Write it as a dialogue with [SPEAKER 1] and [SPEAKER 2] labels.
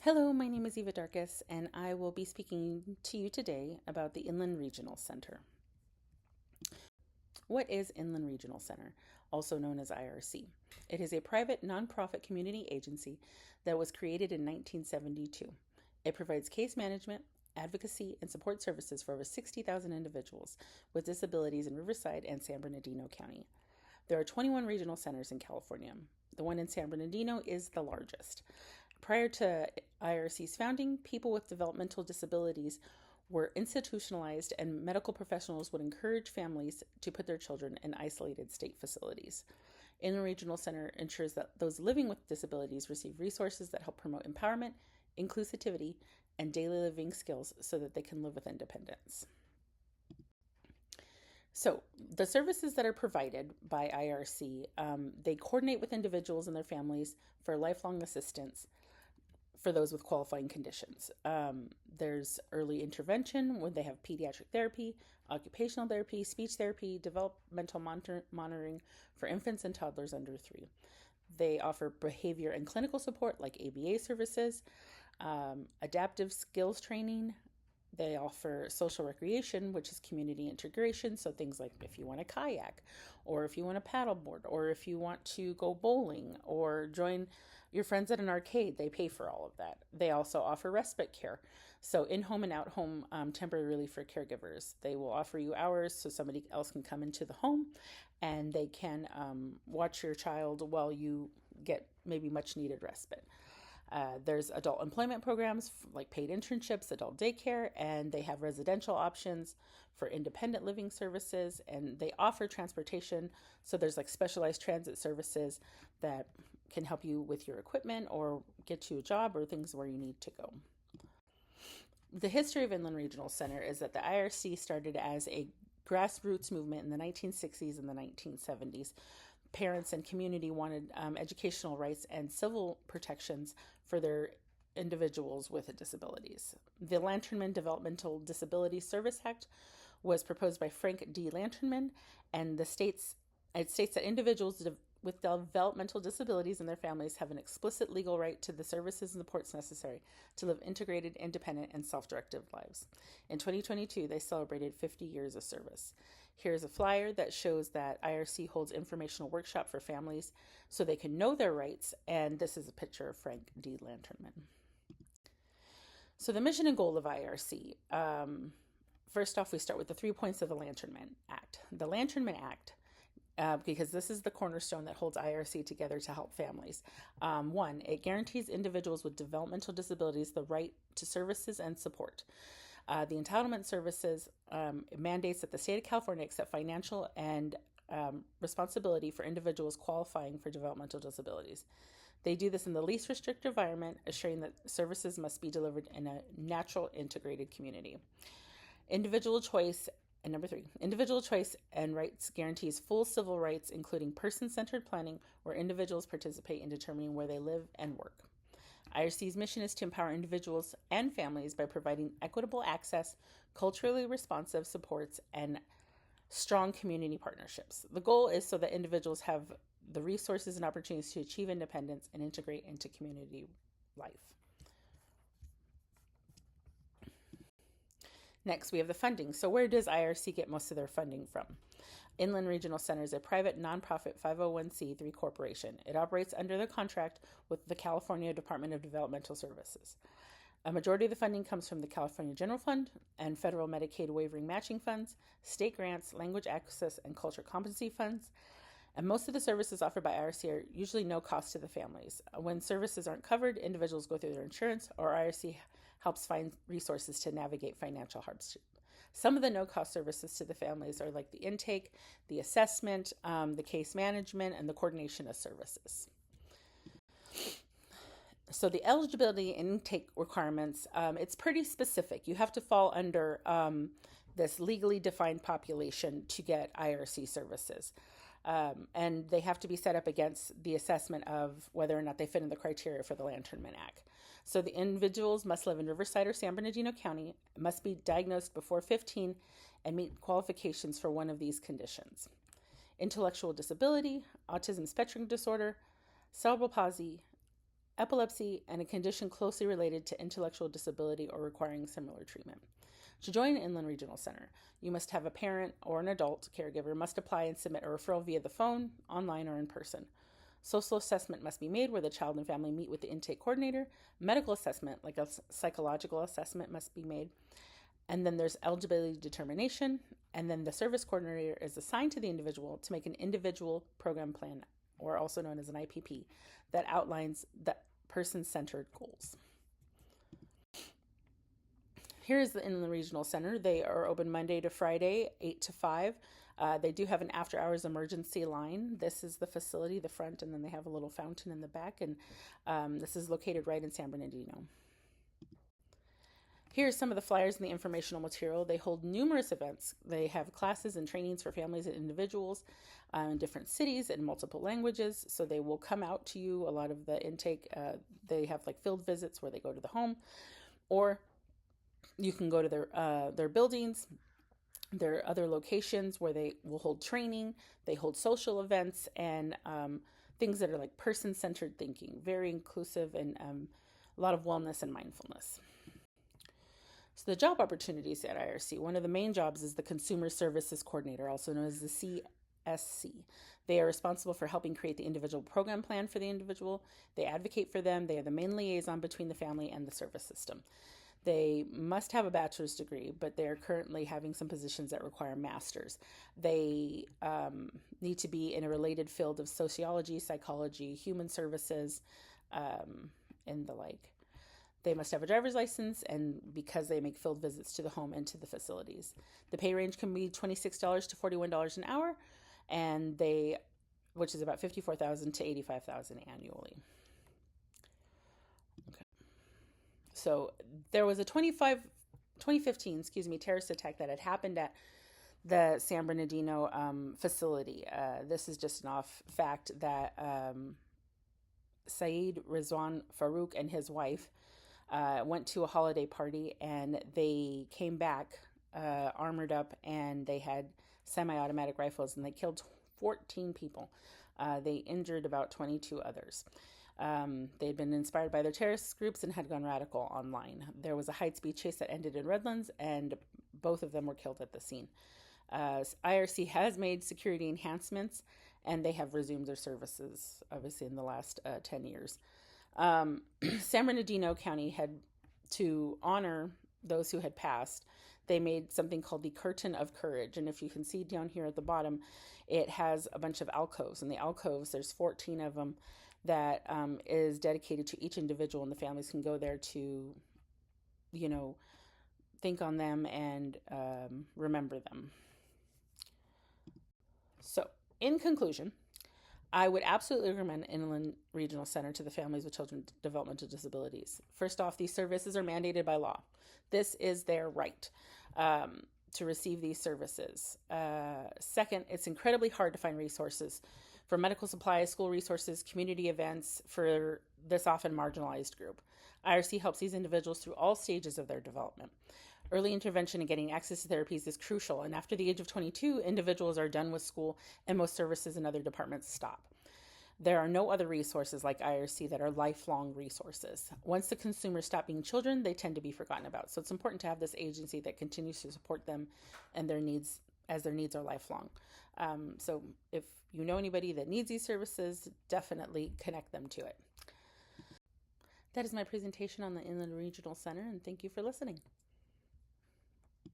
[SPEAKER 1] Hello, my name is Eva Darkus, and I will be speaking to you today about the Inland Regional Center. What is Inland Regional Center, also known as IRC? It is a private nonprofit community agency that was created in 1972. It provides case management, advocacy, and support services for over 60,000 individuals with disabilities in Riverside and San Bernardino County. There are 21 regional centers in California. The one in San Bernardino is the largest. Prior to IRC's founding, people with developmental disabilities were institutionalized, and medical professionals would encourage families to put their children in isolated state facilities. Inland Regional Center ensures that those living with disabilities receive resources that help promote empowerment, inclusivity, and daily living skills so that they can live with independence. So the services that are provided by IRC, they coordinate with individuals and their families for lifelong assistance for those with qualifying conditions. There's early intervention when they have pediatric therapy, occupational therapy, speech therapy, developmental monitoring for infants and toddlers under 3. They offer behavior and clinical support like ABA services, adaptive skills training. They offer social recreation, which is community integration. So things like if you want to kayak, or if you want to paddleboard, or if you want to go bowling, or join your friends at an arcade, they pay for all of that. They also offer respite care. So in-home and out-home temporary relief for caregivers. They will offer you hours so somebody else can come into the home and they can watch your child while you get maybe much needed respite. There's adult employment programs like paid internships, adult daycare, and they have residential options for independent living services, and they offer transportation. So there's like specialized transit services that can help you with your equipment or get you a job or things where you need to go. The history of Inland Regional Center is that the IRC started as a grassroots movement in the 1960s and the 1970s. Parents and community wanted educational rights and civil protections for their individuals with disabilities. The Lanternman Developmental Disability Service Act was proposed by Frank D. Lanternman, and it states that individuals with developmental disabilities and their families have an explicit legal right to the services and supports necessary to live integrated, independent, and self-directed lives. In 2022, they celebrated 50 years of service. Here's a flyer that shows that IRC holds informational workshop for families so they can know their rights, and this is a picture of Frank D. Lanternman. So the mission and goal of IRC. First off, we start with the 3 points of the Lanternman Act. The Lanternman Act, because this is the cornerstone that holds IRC together to help families. 1, it guarantees individuals with developmental disabilities the right to services and support. The entitlement services mandates that the state of California accept financial and responsibility for individuals qualifying for developmental disabilities. They do this in the least restrictive environment, assuring that services must be delivered in a natural, integrated community. Individual choice, and number 3, individual choice and rights guarantees full civil rights, including person-centered planning, where individuals participate in determining where they live and work. IRC's mission is to empower individuals and families by providing equitable access, culturally responsive supports, and strong community partnerships. The goal is so that individuals have the resources and opportunities to achieve independence and integrate into community life. Next, we have the funding. So where does IRC get most of their funding from? Inland Regional Center is a private nonprofit 501c3 corporation. It operates under the contract with the California Department of Developmental Services. A majority of the funding comes from the California General Fund and federal Medicaid wavering matching funds, state grants, language access, and culture competency funds. And most of the services offered by IRC are usually no cost to the families. When services aren't covered, individuals go through their insurance, or IRC helps find resources to navigate financial hardship. Some of the no-cost services to the families are like the intake, the assessment, the case management, and the coordination of services. So the eligibility and intake requirements, it's pretty specific. You have to fall under this legally defined population to get IRC services. And they have to be set up against the assessment of whether or not they fit in the criteria for the Lanternman Act. So the individuals must live in Riverside or San Bernardino County, must be diagnosed before 15, and meet qualifications for one of these conditions: intellectual disability, autism spectrum disorder, cerebral palsy, epilepsy, and a condition closely related to intellectual disability or requiring similar treatment. To join Inland Regional Center, you must have a parent or an adult caregiver must apply and submit a referral via the phone, online, or in person. Social assessment must be made where the child and family meet with the intake coordinator. Medical assessment, like a psychological assessment, must be made. And then there's eligibility determination. And then the service coordinator is assigned to the individual to make an individual program plan, or also known as an IPP, that outlines the person-centered goals. Here's the Inland Regional Center. They are open Monday to Friday, 8 to 5. They do have an after-hours emergency line. This is the facility, the front, and then they have a little fountain in the back. And this is located right in San Bernardino. Here's some of the flyers and the informational material. They hold numerous events. They have classes and trainings for families and individuals in different cities in multiple languages. So they will come out to you. A lot of the intake, they have like field visits where they go to the home, or you can go to their buildings. There are other locations where they will hold training. They hold social events and things that are like person-centered thinking, very inclusive, and a lot of wellness and mindfulness. So the job opportunities at IRC, one of the main jobs is the Consumer Services Coordinator, also known as the CSC. They are responsible for helping create the individual program plan for the individual. They advocate for them. They are the main liaison between the family and the service system. They must have a bachelor's degree, but they are currently having some positions that require masters. They need to be in a related field of sociology, psychology, human services, and the like. They must have a driver's license, and because they make field visits to the home and to the facilities. The pay range can be $26 to $41 an hour, and which is about $54,000 to $85,000 annually. So there was a 2015 terrorist attack that had happened at the San Bernardino facility. This is just an off fact that Saeed Rizwan Farouk and his wife went to a holiday party, and they came back armored up, and they had semi-automatic rifles, and they killed 14 people. They injured about 22 others. They had been inspired by their terrorist groups and had gone radical online. There was a high-speed chase that ended in Redlands, and both of them were killed at the scene. IRC has made security enhancements, and they have resumed their services, obviously, in the last 10 years. San Bernardino County had, to honor those who had passed, they made something called the Curtain of Courage. And if you can see down here at the bottom, it has a bunch of alcoves. And the alcoves, there's 14 of them, that is dedicated to each individual, and the families can go there to, think on them and remember them. So, in conclusion, I would absolutely recommend Inland Regional Center to the families with children with developmental disabilities. First off, these services are mandated by law. This is their right to receive these services. Second, it's incredibly hard to find resources for medical supplies, school resources, community events for this often marginalized group. IRC helps these individuals through all stages of their development. Early intervention and getting access to therapies is crucial, and after the age of 22, individuals are done with school and most services and other departments stop. There are no other resources like IRC that are lifelong resources. Once the consumers stop being children, they tend to be forgotten about. So it's important to have this agency that continues to support them and their needs, as their needs are lifelong. So if you know anybody that needs these services, definitely connect them to it. That is my presentation on the Inland Regional Center, and thank you for listening.